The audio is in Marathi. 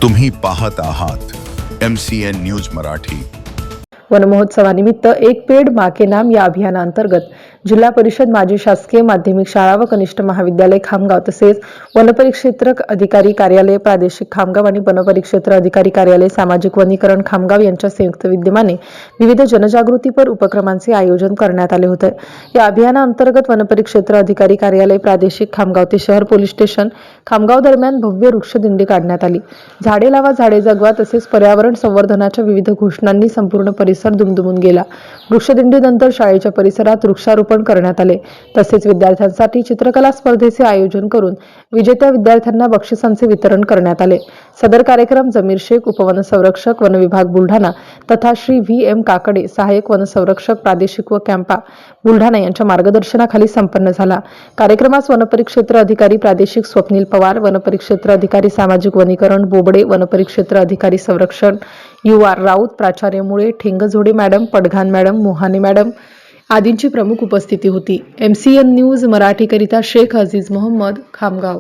तुम्ही पाहत आहात MCN न्यूज मराठी। वनमहोत्सवानिमित्त एक पेड़ माँ के नाम या अभियानांतर्गत जिल्हा परिषद माजी शासकीय माध्यमिक शाळा व कनिष्ठ महाविद्यालय खामगाव तसेच वनपरिक्षेत्र अधिकारी कार्यालय प्रादेशिक खामगाव आणि वनपरिक्षेत्र अधिकारी कार्यालय सामाजिक वनीकरण खामगाव यांच्या संयुक्त विद्यमाने विविध जनजागृतीपर उपक्रमांचे आयोजन करण्यात आले होते। या अभियानांतर्गत वनपरिक्षेत्र अधिकारी कार्यालय प्रादेशिक खामगाव ते शहर पोलीस स्टेशन खामगाव दरम्यान भव्य वृक्षदिंडी काढण्यात आली। झाडे लावा झाडे जगवा तसेच पर्यावरण संवर्धनाच्या विविध घोषणांनी संपूर्ण परिसर दुमदुमून गेला। वृक्षदिंडीनंतर शाळेच्या परिसरात वृक्षारोपण करण्यात आले। तसेच विद्यार्थ्यांसाठी चित्रकला स्पर्धेचे आयोजन करून विजेत्या विद्यार्थ्यांना बक्षिसांचे वितरण करण्यात आले। सदर कार्यक्रम जमीर शेख उपवन संरक्षक वन विभाग बुलढाणा तथा श्री VM काकडे सहाय्यक वन संरक्षक प्रादेशिक व कॅम्पा बुलढाणा यांच्या मार्गदर्शनाखाली संपन्न झाला। कार्यक्रमास वनपरिक्षेत्र अधिकारी प्रादेशिक स्वप्नील पवार, वनपरिक्षेत्र अधिकारी सामाजिक वनीकरण बोबडे, वनपरिक्षेत्र अधिकारी संरक्षण UR राऊत, प्राचार्य Mule, Thengzode madam, Padghan madam, Mohane madam आदींची प्रमुख उपस्थिती होती। MCN न्यूज मराठीकरिता शेख अजीज मोहम्मद, खामगाव।